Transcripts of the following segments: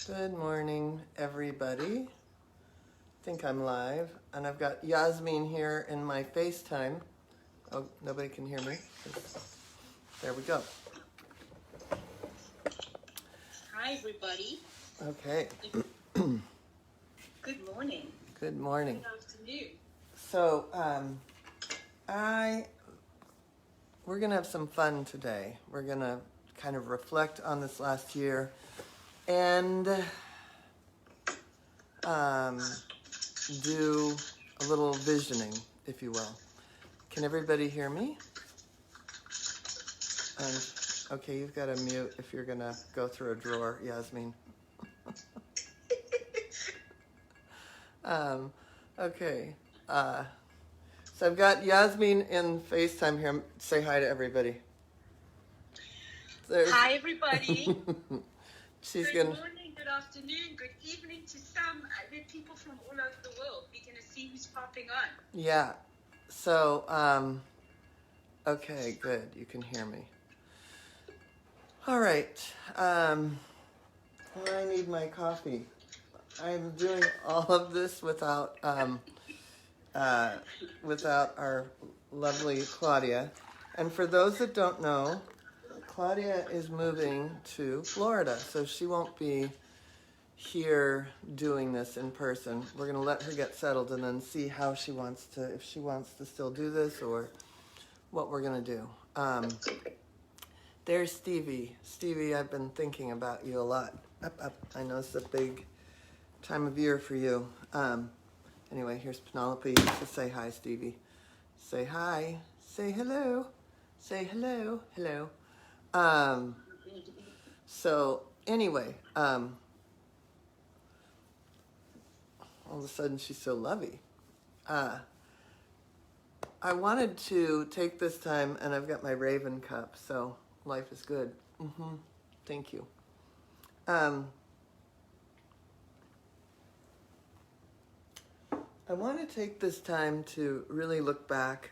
Good morning, everybody. I think I'm live, and I've got Yasmin here in my FaceTime. Oh, nobody can hear me. There we go. Hi, everybody. Okay. Good morning. Good morning. Good afternoon. So, we're gonna have some fun today. We're gonna kind of reflect on this last year and do a little visioning, if you will. Can everybody hear me? And okay, you've got to mute if you're gonna go through a drawer, Yasmin. Okay. So I've got Yasmin in FaceTime here. Say hi to everybody. Hi, everybody. She's good gonna. morning, good afternoon, good evening to some. There are people from all over the world. We're going to see who's popping on. Yeah. So, okay, good. You can hear me. All right. I need my coffee. I'm doing all of this without our lovely Claudia. And for those that don't know, Claudia is moving to Florida, so she won't be here doing this in person. We're going to let her get settled and then see how she wants to, if she wants to still do this or what we're going to do. There's Stevie. Stevie, I've been thinking about you a lot. Up. I know it's a big time of year for you. Anyway, here's Penelope. So say hi, Stevie. Say hi. Say hello. Say hello. Hello. So anyway, all of a sudden she's so lovey. I wanted to take this time, and I've got my Raven cup, so life is good. Thank you. I want to take this time to really look back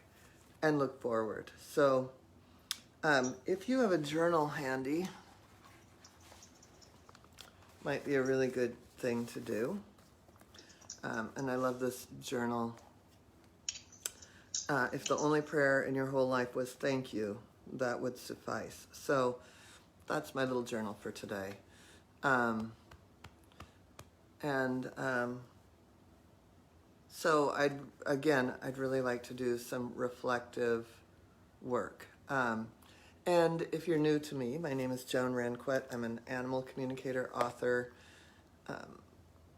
and look forward. So if you have a journal handy, might be a really good thing to do. And I love this journal. If the only prayer in your whole life was thank you, that would suffice. So that's my little journal for today. So I'd really like to do some reflective work. And if you're new to me, my name is Joan Ranquet. I'm an animal communicator, author,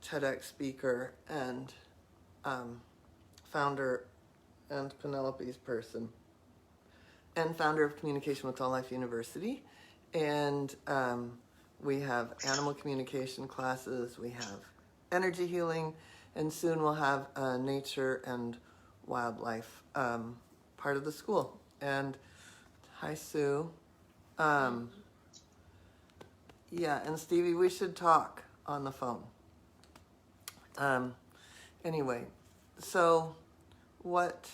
TEDx speaker, and founder and Penelope's person, and founder of Communication with All Life University. And we have animal communication classes, we have energy healing, and soon we'll have nature and wildlife part of the school. And hi, Sue. Yeah, and Stevie, we should talk on the phone. Anyway, so what,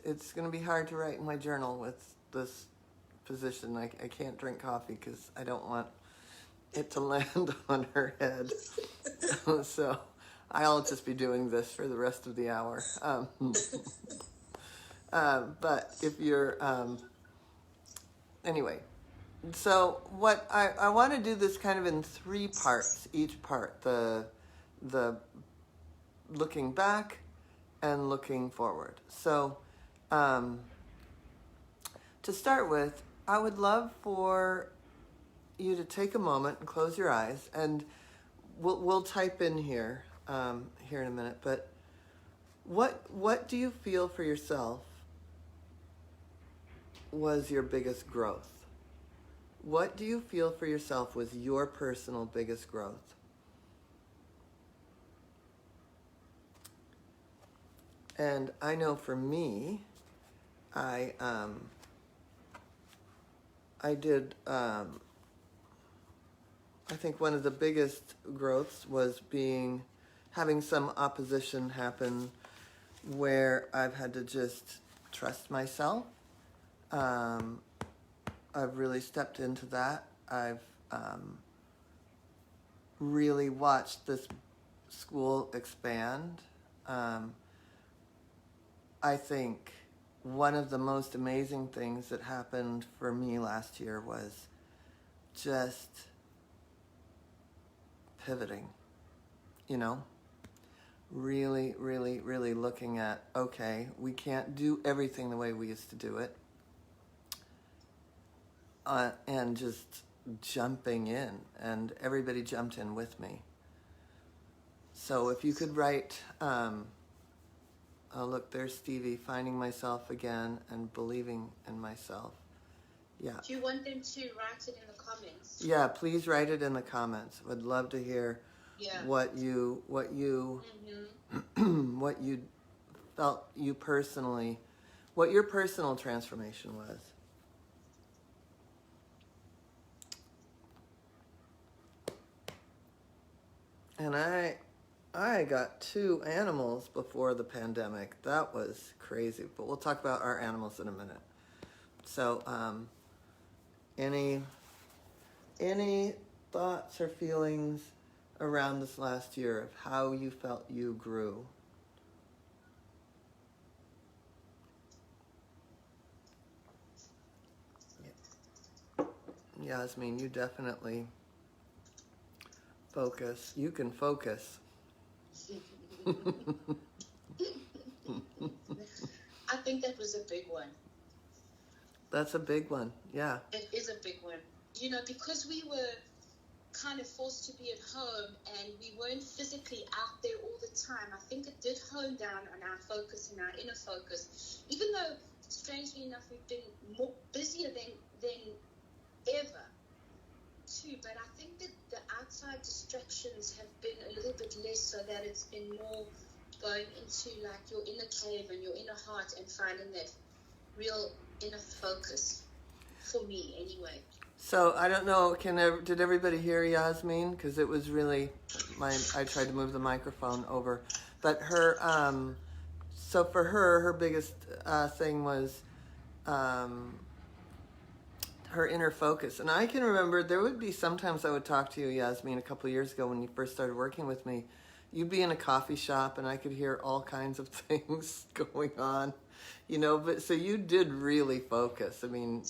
it's going to be hard to write in my journal with this position. I can't drink coffee because I don't want it to land on her head. So I'll just be doing this for the rest of the hour. But if you're, anyway, so what I want to do this kind of in 3 parts, each part, the looking back and looking forward. So to start with, I would love for you to take a moment and close your eyes, and we'll type in here here in a minute, but what do you feel for yourself was your biggest growth? What do you feel for yourself was your personal biggest growth? And I know for me, I did, I think one of the biggest growths was having some opposition happen where I've had to just trust myself. I've really stepped into that. I've really watched this school expand. I think one of the most amazing things that happened for me last year was just pivoting, you know? Really, really, really looking at, okay, we can't do everything the way we used to do it. And just jumping in, and everybody jumped in with me. So if you could write, oh look, there's Stevie, finding myself again and believing in myself. Yeah. Do you want them to write it in the comments? Yeah, please write it in the comments. Would love to hear what you what you felt you personally, what your personal transformation was. And I got 2 animals before the pandemic. That was crazy. But we'll talk about our animals in a minute. So, any thoughts or feelings around this last year of how you felt you grew? Yasmin, you definitely focus. You can focus. I think that was a big one. That's a big one, yeah. It is a big one. You know, because we were kind of forced to be at home and we weren't physically out there all the time, I think it did hone down on our focus and our inner focus. Even though, strangely enough, we've been more busier than ever, too. But I think that the outside distractions have been a little bit less, so that it's been more going into like your inner cave and your inner heart and finding that real inner focus, for me anyway. So I don't know, did everybody hear Yasmin? Because it was really, I tried to move the microphone over. But her, so for her biggest thing was her inner focus. And I can remember there would be sometimes I would talk to you, Yasmin, a couple of years ago when you first started working with me. You'd be in a coffee shop and I could hear all kinds of things going on, you know, but so you did really focus. I mean,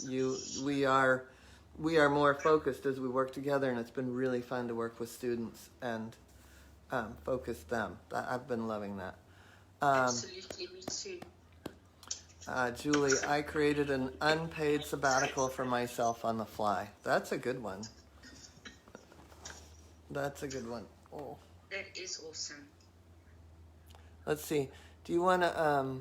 we are more focused as we work together, and it's been really fun to work with students and focus them. I've been loving that. Absolutely, me too. Julie, I created an unpaid sabbatical for myself on the fly. That's a good one. That's a good one. Oh. That is awesome. Let's see. Do you want to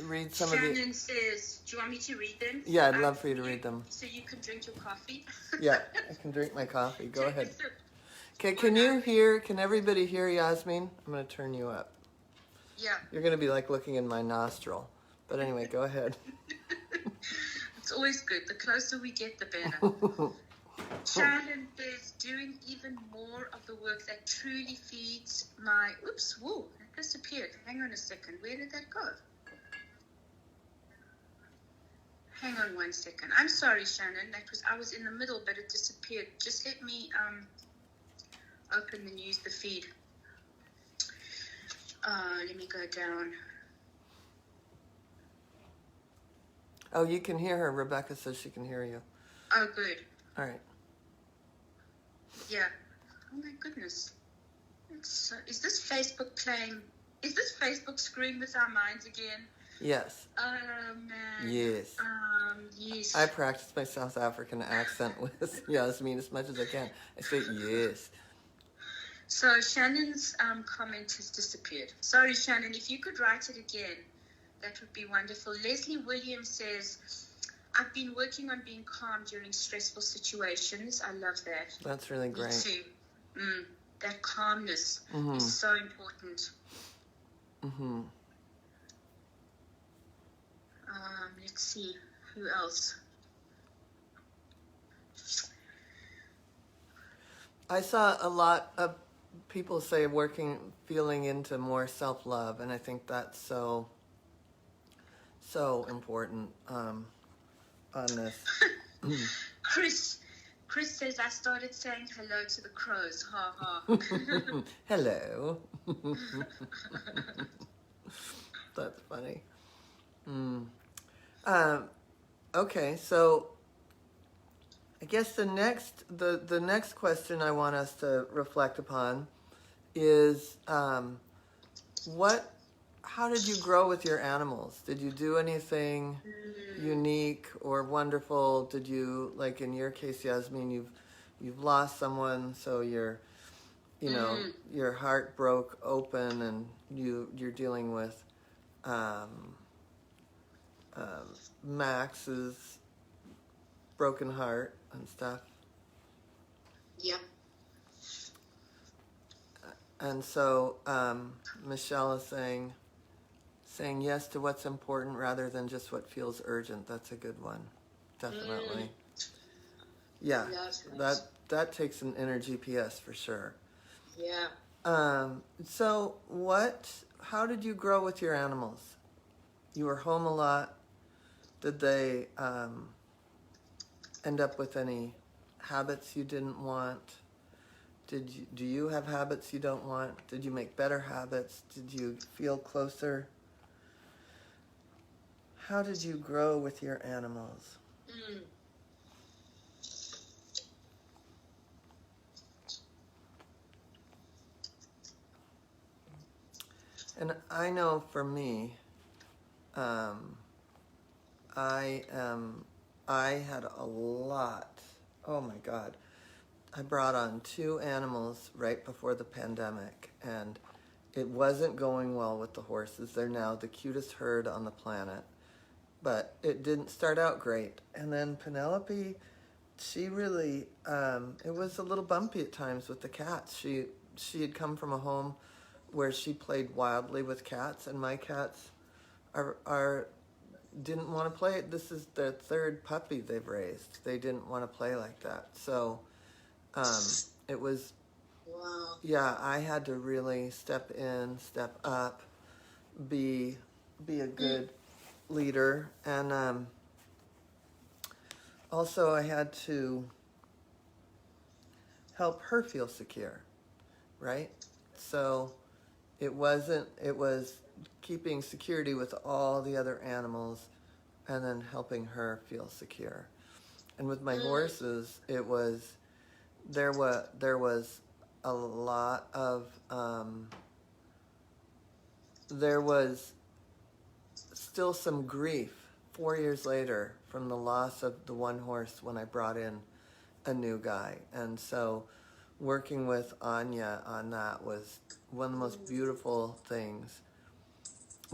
read some of the... Shannon says, do you want me to read them? Yeah, I'd love for you to read them. So you can drink your coffee? Yeah, I can drink my coffee. Go Take ahead. a sip. Okay, can everybody hear Yasmin? I'm going to turn you up. Yeah. You're going to be like looking in my nostril. But anyway, go ahead. It's always good. The closer we get, the better. Shannon is doing even more of the work that truly feeds my... Oops, whoa, that disappeared. Hang on a second. Where did that go? Hang on 1 second. I'm sorry, Shannon. I was in the middle, but it disappeared. Just let me open the feed. Let me go down. Oh, you can hear her. Rebecca says she can hear you. Oh, good. All right. Yeah. Oh my goodness. Is this Facebook playing? Is this Facebook screwing with our minds again? Yes. Oh man. Yes. Yes. I practice my South African accent with Yasmin as much as I can. I say yes. So Shannon's comment has disappeared. Sorry, Shannon. If you could write it again, that would be wonderful. Leslie Williams says, I've been working on being calm during stressful situations. I love that. That's really great. Me too. That calmness is so important. Mm-hmm. Let's see. Who else? I saw a lot of people say feeling into more self-love, and I think that's so important on this. Chris Chris says I started saying hello to the crows. Ha ha. Hello. That's funny. Okay, so I guess the next question I want us to reflect upon is how did you grow with your animals? Did you do anything unique or wonderful? Did you, like in your case, Yasmin, you've lost someone, so your heart broke open, and you're dealing with Max's broken heart and stuff. Yep. And so Michelle is saying yes to what's important rather than just what feels urgent. That's a good one. Definitely. Yeah. That takes an inner GPS for sure. Yeah. So how did you grow with your animals? You were home a lot. Did they end up with any habits you didn't want? Do you have habits you don't want? Did you make better habits? Did you feel closer? How did you grow with your animals? And I know for me, I had a lot. Oh my God. I brought on 2 animals right before the pandemic, and it wasn't going well with the horses. They're now the cutest herd on the planet, but it didn't start out great. And then Penelope, she really, it was a little bumpy at times with the cats. She had come from a home where she played wildly with cats, and my cats didn't want to play. This is their 3rd puppy they've raised. They didn't want to play like that. So it was, wow. Yeah, I had to really step in, step up, be a good leader. And also I had to help her feel secure, right? So it was keeping security with all the other animals and then helping her feel secure. And with my horses, there was a lot of, there was still some grief 4 years later from the loss of the one horse when I brought in a new guy. And so working with Anya on that was one of the most beautiful things,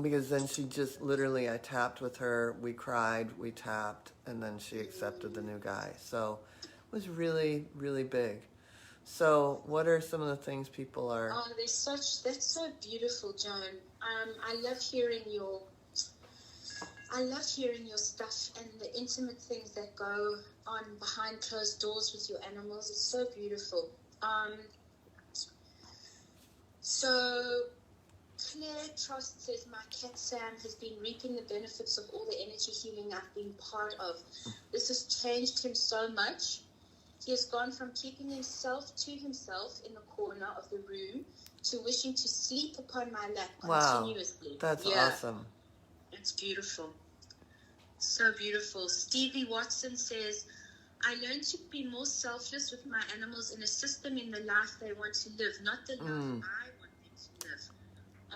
because then she just literally, I tapped with her, we cried, we tapped, and then she accepted the new guy. So it was really, really big. So what are some of the things people are... Oh, that's so beautiful, Joan. I love hearing your stuff and the intimate things that go on behind closed doors with your animals. It's so beautiful. So Claire Trust says, my cat Sam has been reaping the benefits of all the energy healing I've been part of. This has changed him so much. He has gone from keeping himself to himself in the corner of the room to wishing to sleep upon my lap continuously. Wow, that's awesome. It's beautiful. So beautiful. Stevie Watson says, I learned to be more selfless with my animals and assist them in the life they want to live, not the life I want them to live.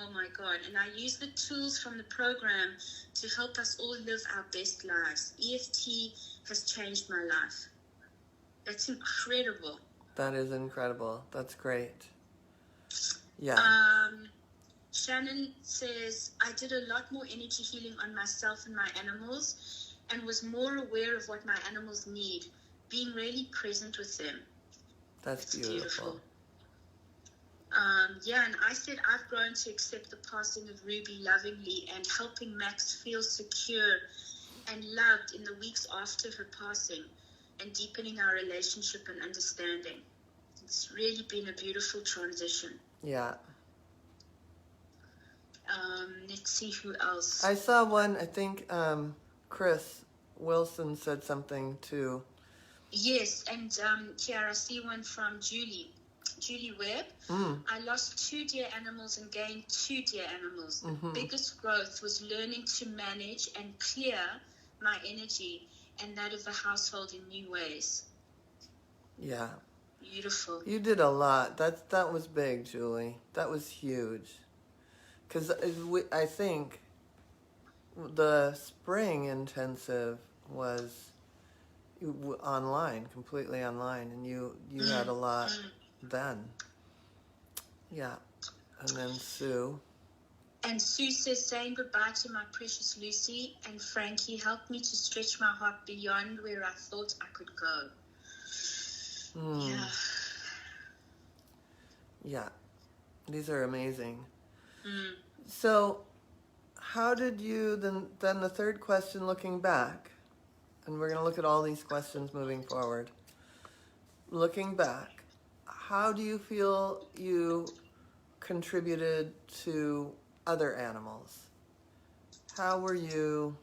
Oh my God. And I use the tools from the program to help us all live our best lives. EFT has changed my life. That's incredible. That is incredible. That's great. Yeah. Shannon says, I did a lot more energy healing on myself and my animals and was more aware of what my animals need, being really present with them. That's beautiful. And I said I've grown to accept the passing of Ruby lovingly and helping Max feel secure and loved in the weeks after her passing, and deepening our relationship and understanding. It's really been a beautiful transition. Yeah. Let's see who else. I saw one, I think Chris Wilson said something too. Yes, and here I see one from Julie. Julie Webb. I lost 2 dear animals and gained 2 dear animals. The biggest growth was learning to manage and clear my energy and that of the household in new ways. Yeah. Beautiful. You did a lot. That was big, Julie. That was huge. Because I think the spring intensive was online, completely online, and you had a lot then. Yeah. And then Sue. And Sue says, saying goodbye to my precious Lucy and Frankie helped me to stretch my heart beyond where I thought I could go. Yeah. Yeah. These are amazing. So, how did you, then the third question, looking back, and we're going to look at all these questions moving forward. Looking back, how do you feel you contributed to other animals? How were you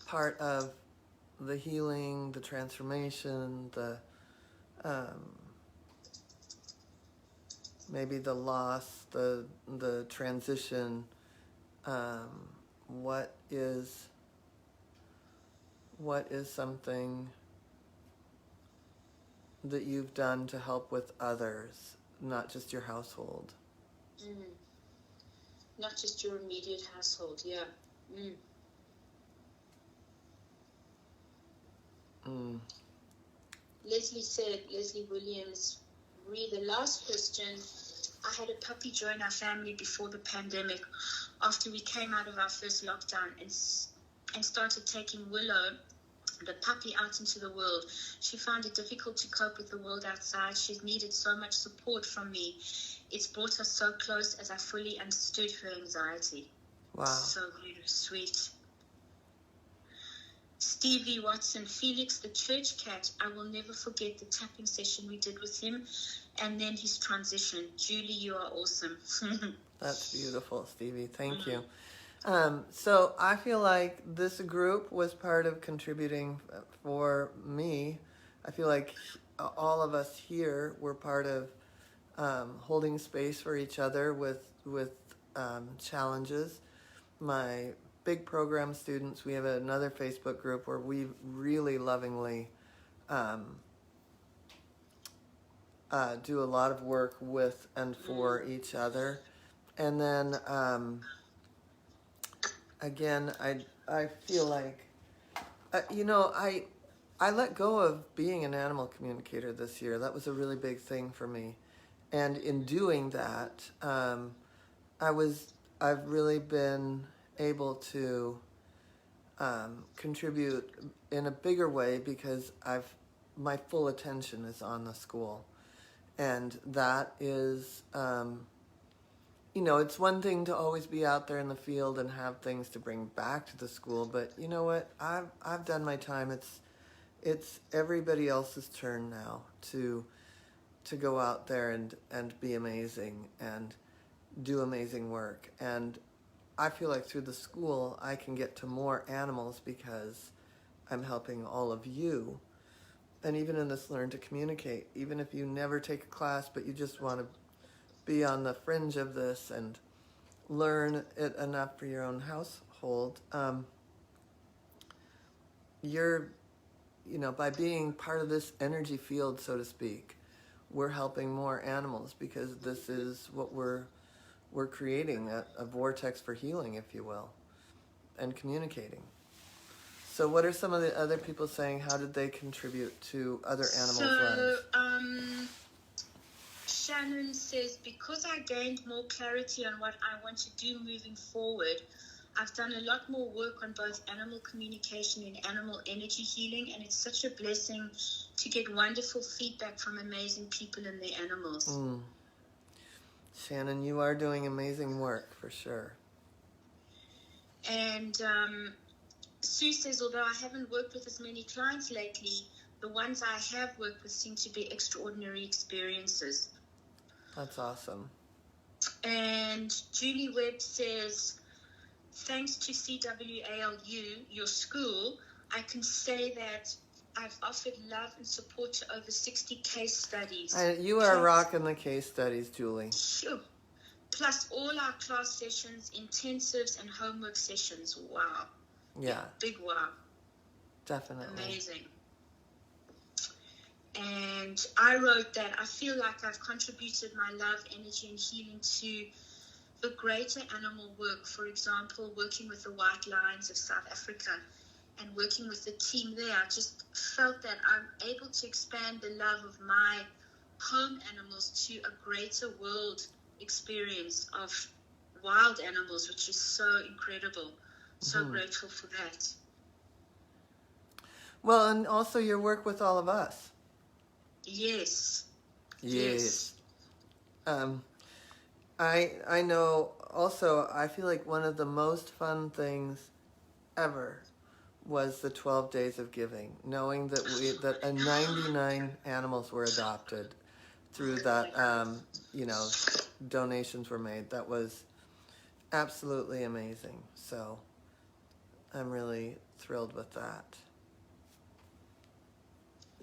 part of the healing, the transformation, the maybe the loss, the transition? What is something that you've done to help with others, not just your household? Not just your immediate household, yeah. Leslie Williams, read the last question. I had a puppy join our family before the pandemic after we came out of our first lockdown and started taking Willow, the puppy, out into the world. She found it difficult to cope with the world outside. She's needed so much support from me. It's brought us so close as I fully understood her anxiety. Wow. So sweet. Stevie Watson, Felix the church cat. I will never forget the tapping session we did with him and then his transition. Julie, you are awesome. That's beautiful, Stevie. Thank you. So I feel like this group was part of contributing for me. I feel like all of us here were part of holding space for each other with challenges. My big program students, we have another Facebook group where we really lovingly do a lot of work with and for each other. And then again, I feel like I let go of being an animal communicator this year. That was a really big thing for me, and in doing that, I've really been able to contribute in a bigger way because my full attention is on the school, and that is it's one thing to always be out there in the field and have things to bring back to the school, but you know what? I've done my time. It's everybody else's turn now to go out there and be amazing and do amazing work. And I feel like through the school I can get to more animals because I'm helping all of you. And even in this Learn to Communicate, even if you never take a class but you just want to be on the fringe of this and learn it enough for your own household, you're, by being part of this energy field, so to speak, we're helping more animals because this is what we're creating, a vortex for healing, if you will, and communicating. So what are some of the other people saying? How did they contribute to other animals' lives? Shannon says, because I gained more clarity on what I want to do moving forward, I've done a lot more work on both animal communication and animal energy healing, and it's such a blessing to get wonderful feedback from amazing people and their animals. Shannon, you are doing amazing work, for sure. And Sue says, although I haven't worked with as many clients lately, the ones I have worked with seem to be extraordinary experiences. That's awesome. And Julie Webb says, thanks to CWALU, your school, I can say that I've offered love and support to over 60 case studies. You are rocking the case studies, Julie. Sure. Plus all our class sessions, intensives, and homework sessions. Wow. Yeah. Big wow. Definitely. Amazing. And I wrote that I feel like I've contributed my love, energy, and healing to the greater animal work. For example, working with the White Lions of South Africa and working with the team there. I just felt that I'm able to expand the love of my home animals to a greater world experience of wild animals, which is so incredible. So grateful for that. Well, and also your work with all of us. Yes. I know also, I feel like one of the most fun things ever was the 12 days of giving, knowing that 99 animals were adopted through that, donations were made. That was absolutely amazing. So I'm really thrilled with that.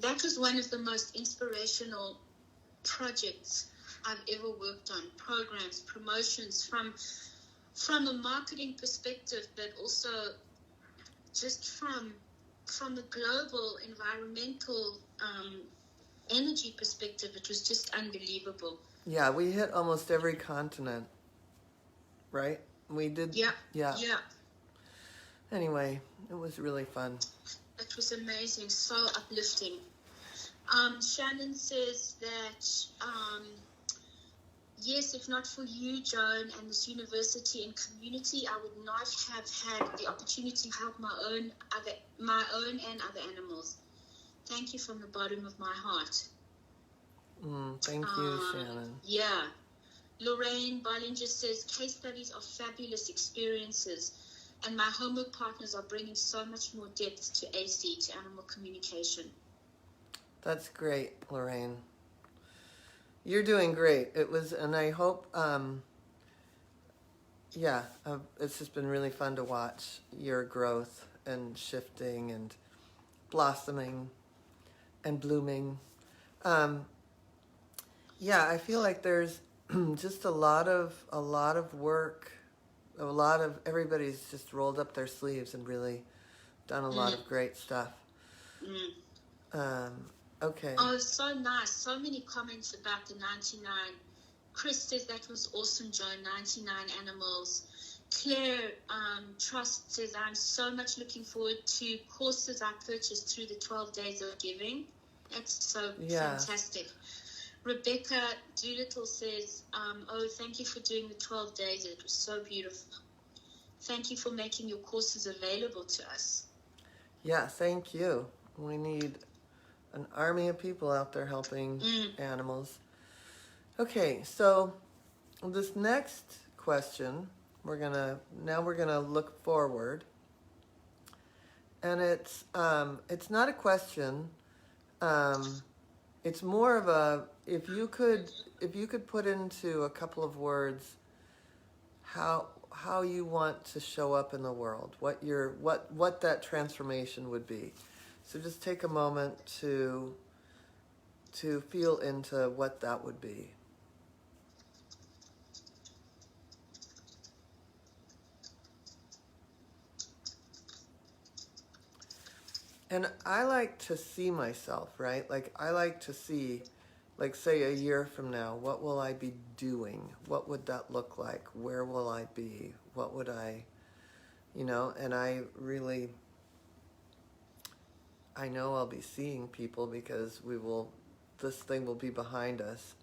That was one of the most inspirational projects I've ever worked on. Programs, promotions, from a marketing perspective, but also just from a global environmental energy perspective. It was just unbelievable. Yeah, we hit almost every continent, right? We did. Yeah. Anyway, it was really fun. It was amazing, so uplifting. Shannon says that, yes, if not for you, Joan, and this university and community, I would not have had the opportunity to help my own and other animals. Thank you from the bottom of my heart. Thank you, Shannon. Yeah. Lorraine Bollinger says, case studies are fabulous experiences, and my homework partners are bringing so much more depth to AC, to animal communication. That's great, Lorraine. You're doing great. It was, and I hope, it's just been really fun to watch your growth and shifting and blossoming and blooming. I feel like there's just a lot of work. Everybody's just rolled up their sleeves and really done a lot of great stuff. Okay. Oh, so nice. So many comments about the 99. Chris says that was awesome, Joan. 99 animals. Claire Trust says, I'm so much looking forward to courses I purchased through the 12 days of giving. That's so fantastic. Rebecca Doolittle says, thank you for doing the 12 days. It was so beautiful. Thank you for making your courses available to us. Yeah, thank you. We need an army of people out there helping animals. Okay, so this next question, we're gonna look forward, and it's not a question. It's more of a if you could put into a couple of words how you want to show up in the world, what that transformation would be. So just take a moment to feel into what that would be. And I like to see myself, right? Like I like to see, like say a year from now, what will I be doing? What would that look like? Where will I be? What would I, and I know I'll be seeing people because this thing will be behind us.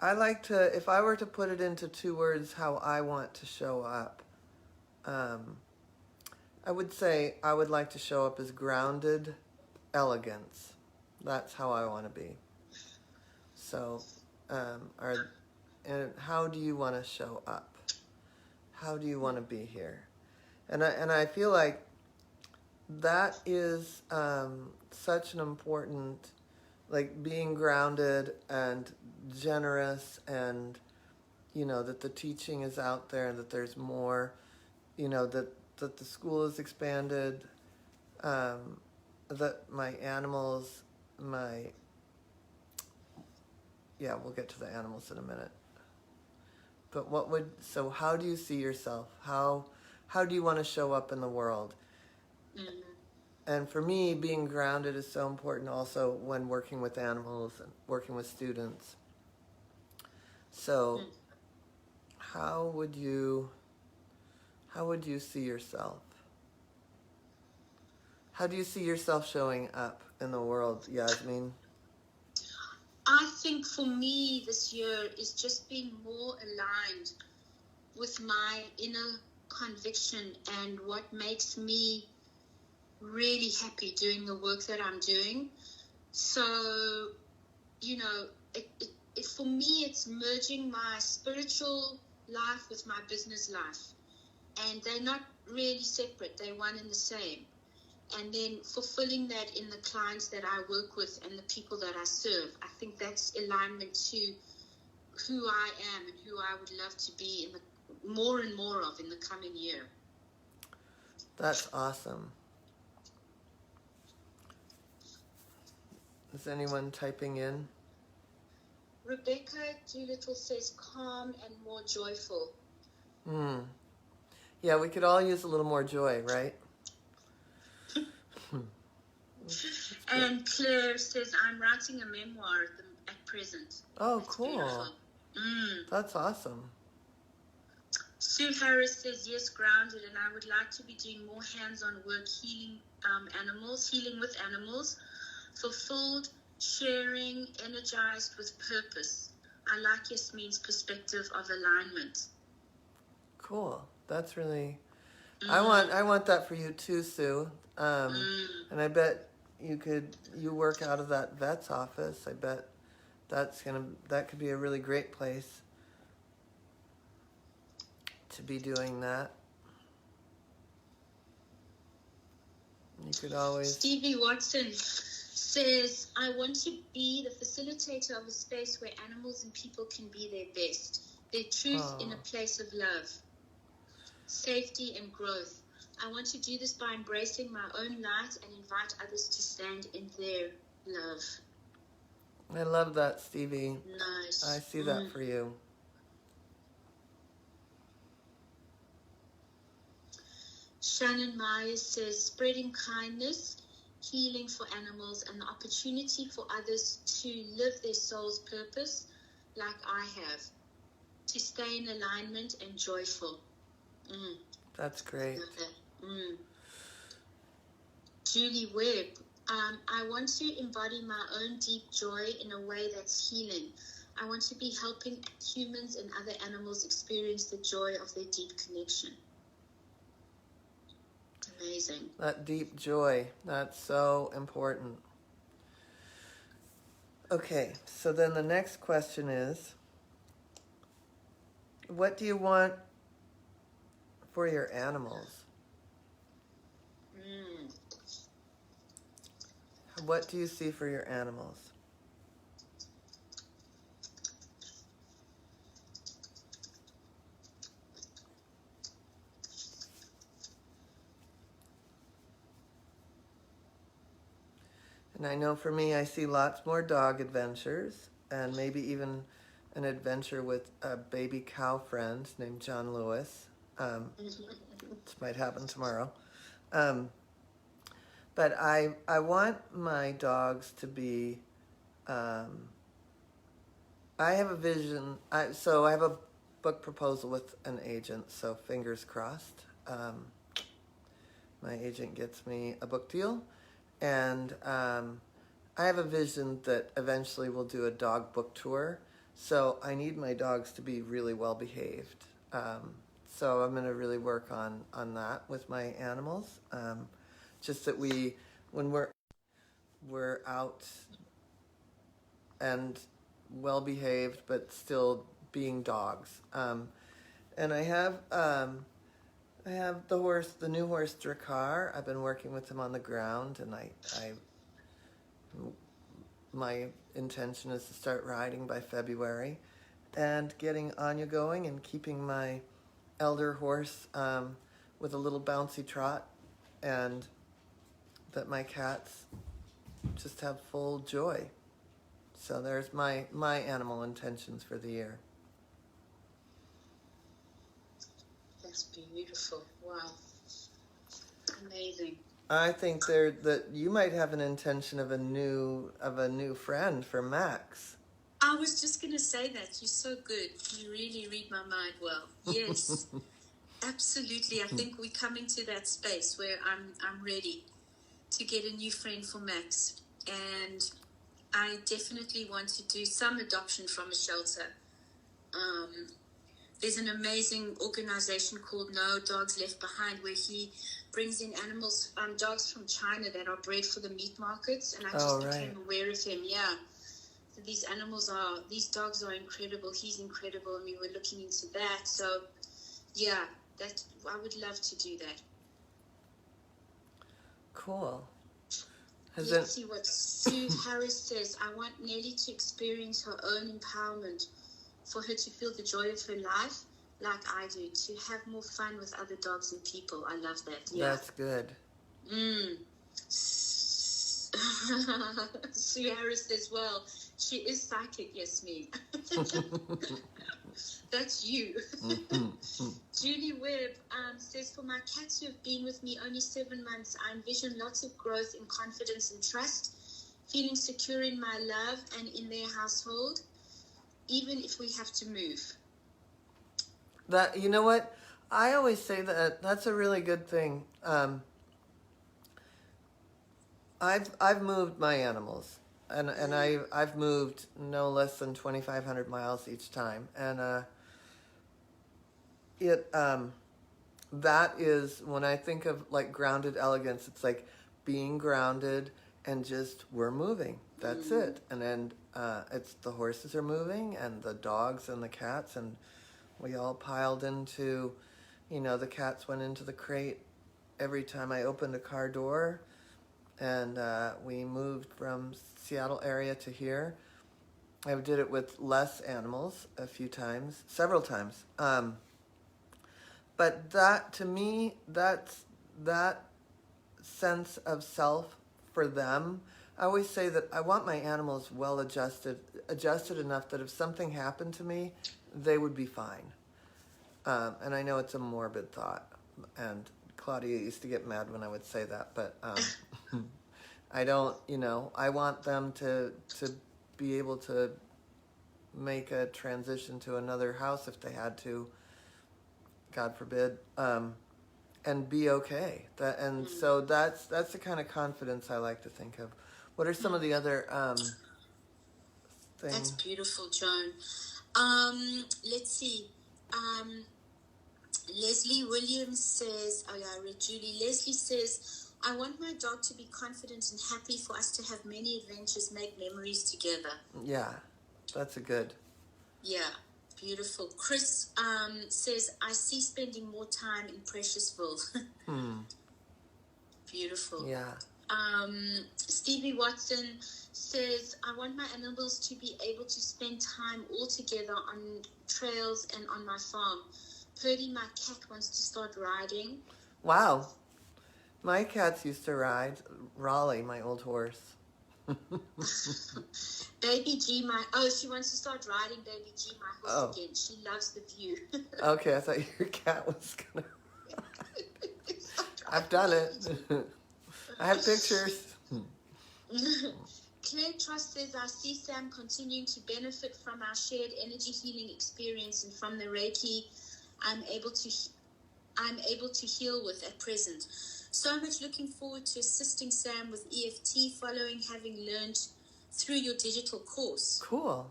I like to, if I were to put it into 2 words, how I want to show up, I would say I would like to show up as grounded elegance. That's how I want to be. So, and how do you want to show up? How do you want to be here? And I feel like that is such an important, like being grounded and generous and, that the teaching is out there and that there's more, that the school is expanded, that my animals, we'll get to the animals in a minute. But so how do you see yourself? How do you want to show up in the world? Mm-hmm. And for me, being grounded is so important also when working with animals and working with students. So how would you see yourself? How do you see yourself showing up in the world, Yasmin? I think for me this year is just being more aligned with my inner conviction and what makes me really happy doing the work that I'm doing. So, for me, it's merging my spiritual life with my business life. And they're not really separate. They're one and the same. And then fulfilling that in the clients that I work with and the people that I serve. I think that's alignment to who I am and who I would love to be more and more of in the coming year. That's awesome. Is anyone typing in? Rebecca Doolittle says calm and more joyful. Yeah, we could all use a little more joy, right? And Claire says, I'm writing a memoir at present. Oh, That's cool. Beautiful. That's awesome. Sue Harris says, yes, grounded, and I would like to be doing more hands-on work healing with animals, fulfilled, sharing, energized with purpose. I like Yasmin's perspective of alignment. Cool. That's really... I want that for you too, Sue. And I bet you work out of that vet's office. I bet that could be a really great place to be doing that. You could always... Stevie Watson says, I want to be the facilitator of a space where animals and people can be their best, their truth in a place of love, safety and growth. I want to do this by embracing my own light and invite others to stand in their love. I love that, Stevie. Nice. I see that for you. Shannon Myers says, spreading kindness, healing for animals, and the opportunity for others to live their soul's purpose like I have, to stay in alignment and joyful. That's great. Julie Webb, I want to embody my own deep joy in a way that's healing. I want to be helping humans and other animals experience the joy of their deep connection. Amazing. That deep joy, that's so important. Okay, so then the next question is, what do you want for your animals? What do you see for your animals? And I know for me, I see lots more dog adventures and maybe even an adventure with a baby cow friend named John Lewis. This might happen tomorrow. But I want my dogs to be, I have a vision. So I have a book proposal with an agent, so fingers crossed. My agent gets me a book deal. And I have a vision that eventually we'll do a dog book tour. So I need my dogs to be really well behaved. So I'm going to really work on that with my animals. Just that when we're out and well behaved, but still being dogs. And I have the new horse Drakkar. I've been working with him on the ground, and my intention is to start riding by February. and getting Anya going and keeping my elder horse with a little bouncy trot, and that my cats just have full joy. So there's my animal intentions for the year. That's beautiful. Wow. Amazing. I think that you might have an intention of a new friend for Max. I was just going to say that. You're so good. You really read my mind well. Yes. Absolutely. I think we're coming to that space where I'm ready to get a new friend for Max. And I definitely want to do some adoption from a shelter. There's an amazing organization called No Dogs Left Behind, where he brings in animals, dogs from China that are bred for the meat markets, and I just became aware of him. Yeah, so these dogs are incredible. He's incredible, and we were looking into that. So, yeah, I would love to do that. Cool. Let's see what Sue Harris says. I want Nellie to experience her own empowerment, for her to feel the joy of her life like I do, to have more fun with other dogs and people. I love that. Yeah. That's good. Sue Harris says, well, she is psychic, Yasmin. That's you. Julie Webb says, for my cats who have been with me only 7 months, I envision lots of growth in confidence and trust, feeling secure in my love and in their household, even if we have to move. That, you know what? I always say that's a really good thing. I've moved my animals, and I've moved no less than 2,500 miles each time, and that is, when I think of like grounded elegance, it's like being grounded and just we're moving. That's it. And then it's the horses are moving and the dogs and the cats, and we all piled into, the cats went into the crate every time I opened a car door, and we moved from Seattle area to here. I did it with less animals several times. But that, to me, that sense of self for them, I always say that I want my animals well adjusted enough that if something happened to me, they would be fine. And I know it's a morbid thought, and Claudia used to get mad when I would say that, but I don't, I want them to be able to make a transition to another house if they had to, God forbid, and be okay. So that's the kind of confidence I like to think of. What are some of the other things? That's beautiful, Joan. Let's see. Leslie Williams says, I read Julie. Leslie says, I want my dog to be confident and happy, for us to have many adventures, make memories together. Yeah, that's a good. Yeah, beautiful. Chris says, I see spending more time in Preciousville. Beautiful. Yeah. Stevie Watson says, I want my animals to be able to spend time all together on trails and on my farm. Purdy, my cat, wants to start riding. Wow. My cats used to ride. Raleigh, my old horse. Baby G, she wants to start riding Baby G, my horse, again. She loves the view. Okay, I thought your cat was gonna. I've done it. I have pictures. Claire Trust says, I see Sam continuing to benefit from our shared energy healing experience and from the Reiki I'm able to heal with at present. So much looking forward to assisting Sam with EFT following having learned through your digital course. Cool.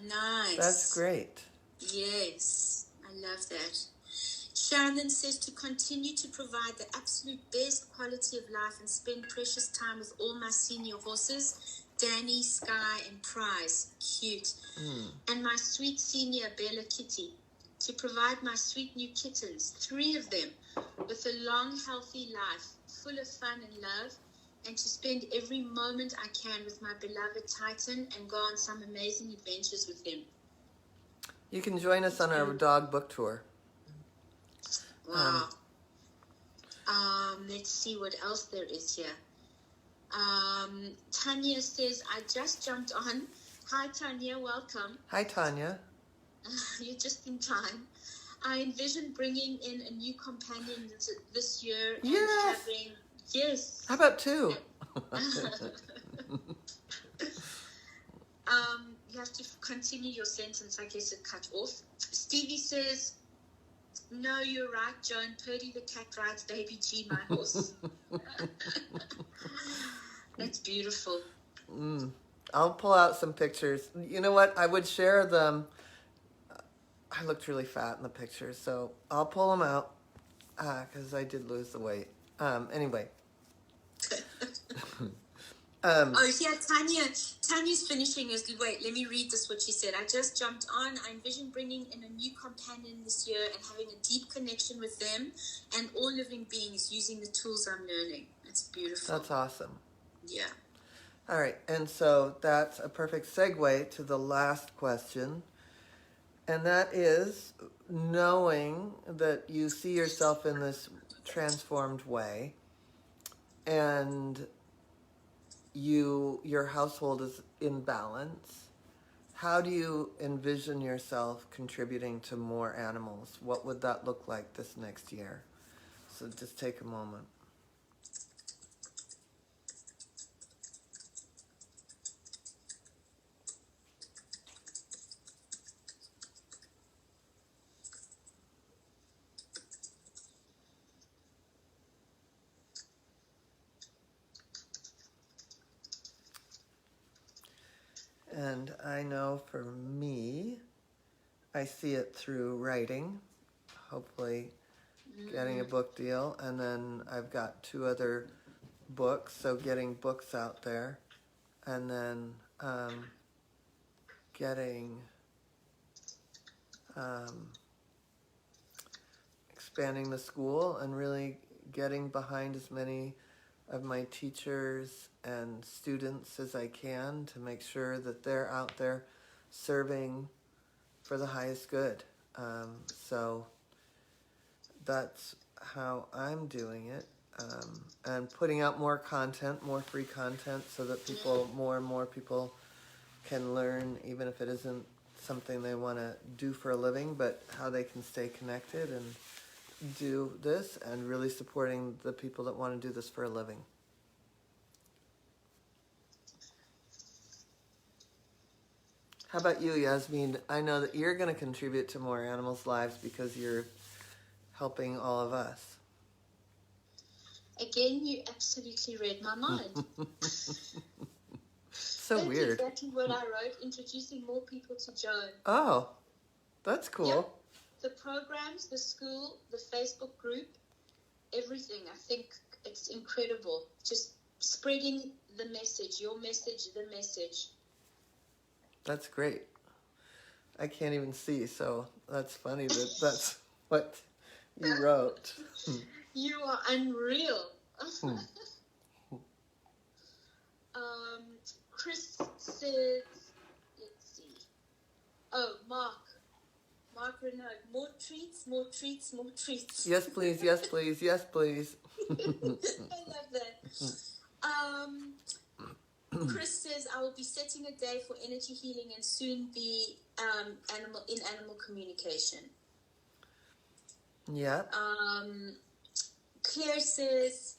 Nice. That's great. Yes, I love that. Shannon says, to continue to provide the absolute best quality of life and spend precious time with all my senior horses, Danny, Sky, and Prize. Cute. And my sweet senior Bella Kitty. To provide my sweet new kittens, 3 of them, with a long, healthy life, full of fun and love, and to spend every moment I can with my beloved Titan and go on some amazing adventures with him. You can join us on our dog book tour. Wow. Let's see what else there is here. Tanya says, I just jumped on. Hi, Tanya. Welcome. Hi, Tanya. You're just in time. I envision bringing in a new companion this year and having... Yes. How about 2? You have to continue your sentence. I guess it cut off. Stevie says, no, you're right, Joan. Purdy the cat rides Baby G, my horse. That's beautiful. I'll pull out some pictures. You know what? I would share them. I looked really fat in the pictures, so I'll pull them out because I did lose the weight. Anyway. Tanya's finishing is, wait, let me read this, what she said. I just jumped on. I envision bringing in a new companion this year and having a deep connection with them and all living beings using the tools I'm learning. It's beautiful. That's awesome. Yeah. All right, and so that's a perfect segue to the last question, and that is knowing that you see yourself in this transformed way, and your household is in balance. How do you envision yourself contributing to more animals? What would that look like this next year? So just take a moment. And I know for me, I see it through writing, hopefully getting a book deal. And then I've got 2 other books, so getting books out there. And then expanding the school and really getting behind as many of my teachers and students as I can to make sure that they're out there serving for the highest good. So that's how I'm doing it. And putting out more content, more free content, so that more and more people can learn, even if it isn't something they want to do for a living, but how they can stay connected and do this, and really supporting the people that want to do this for a living. How about you, Yasmin? I know that you're going to contribute to more animals' lives because you're helping all of us. Again, you absolutely read my mind. So That's weird. Exactly what I wrote, introducing more people to Joan. Oh, that's cool. Yep. The programs, the school, the Facebook group, everything. I think it's incredible. Just spreading the message, your message, the message. That's great. I can't even see, so that's funny that that's what you wrote. You are unreal. Chris says, let's see. Oh, Mark Renaud, more treats, more treats, more treats. Yes, please, yes, please, yes, please. I love that. Chris says, I will be setting a day for energy healing and soon be animal communication. Yeah. Claire says,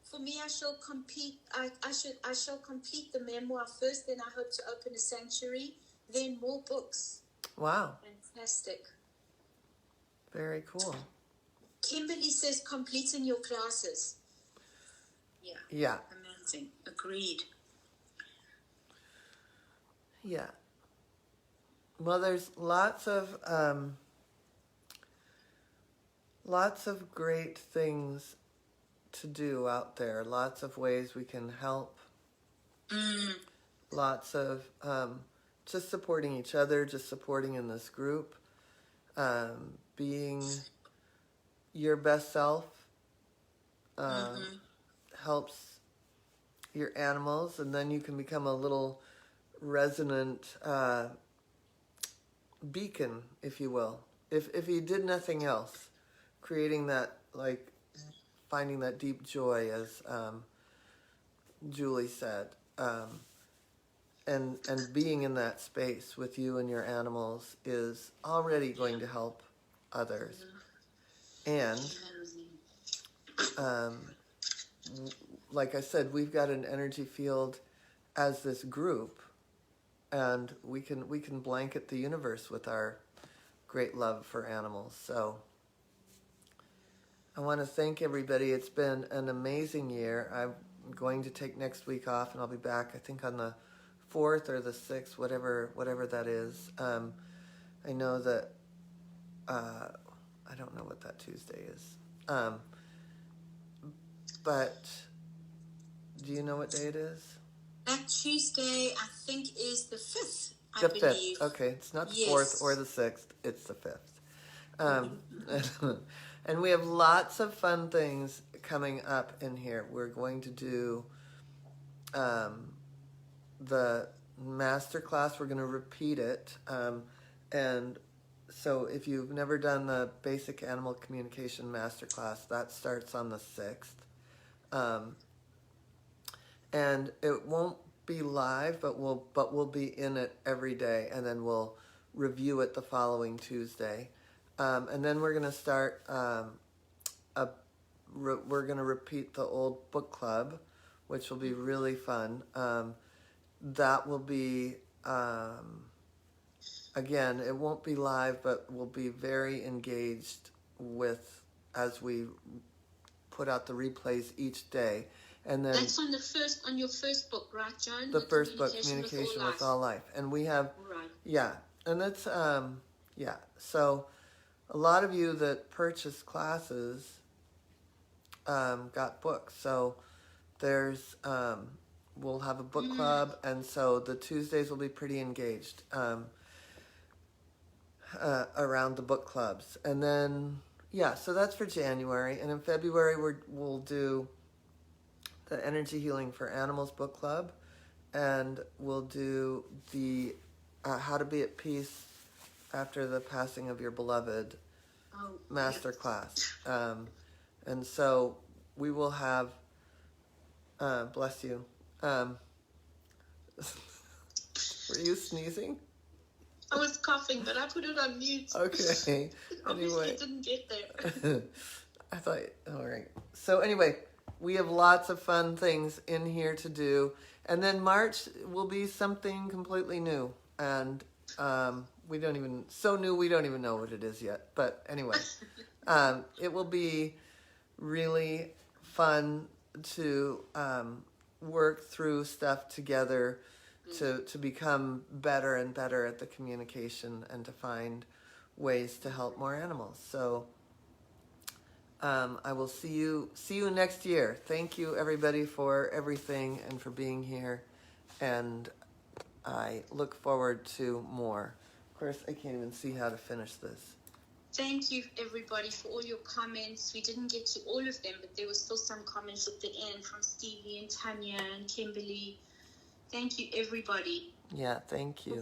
for me, I shall complete the memoir first, then I hope to open a sanctuary, then more books. Wow. Fantastic. Very cool. Kimberly says, completing your classes. Yeah. Yeah. Amazing. Agreed. Yeah. Well, there's lots of great things to do out there. Lots of ways we can help. Lots of just supporting each other, just supporting in this group, being your best self helps your animals, and then you can become a little resonant beacon, if you will. If you did nothing else, creating that, like, finding that deep joy, as Julie said, and being in that space with you and your animals is already going to help others. And like I said, we've got an energy field as this group, and we can blanket the universe with our great love for animals. So I want to thank everybody. It's been an amazing year. I'm going to take next week off, and I'll be back, I think, on the 4th or the 6th, whatever that is. I know that I don't know what that Tuesday is. But do you know what day it is? That Tuesday, I think, is the 5th, I The believe. 5th. Okay, it's not the Yes. 4th or the 6th. It's the 5th. And we have lots of fun things coming up in here. We're going to do the master class. We're going to repeat it. And so if you've never done the basic animal communication master class, that starts on the 6th. And it won't be live, but we'll be in it every day, and then we'll review it the following Tuesday. And then we're going to start we're going to repeat the old book club, which will be really fun. That will be, again, it won't be live, but we'll be very engaged with, as we put out the replays each day. And then that's on your first book, right, Joan? The first book, Communication with All Life. And we have, right. Yeah, and that's, yeah. So a lot of you that purchased classes got books. So there's, we'll have a book club, and so the Tuesdays will be pretty engaged around the book clubs. And then, yeah, so that's for January. And in February, we'll do the Energy Healing for Animals book club, and we'll do the How to Be at Peace After the Passing of Your Beloved master class. And so we will have, bless you. Were you sneezing? I was coughing, but I put it on mute. Okay. Obviously, Anyway. it didn't get there. I thought, all right. So anyway, we have lots of fun things in here to do. And then March will be something completely new. And we don't even know what it is yet. But anyway, it will be really fun to work through stuff together to become better and better at the communication and to find ways to help more animals. So I will see you next year. Thank you, everybody, for everything and for being here. And I look forward to more. Of course, I can't even see how to finish this. Thank you, everybody, for all your comments. We didn't get to all of them, but there were still some comments at the end from Stevie and Tanya and Kimberly. Thank you, everybody. Yeah, thank you.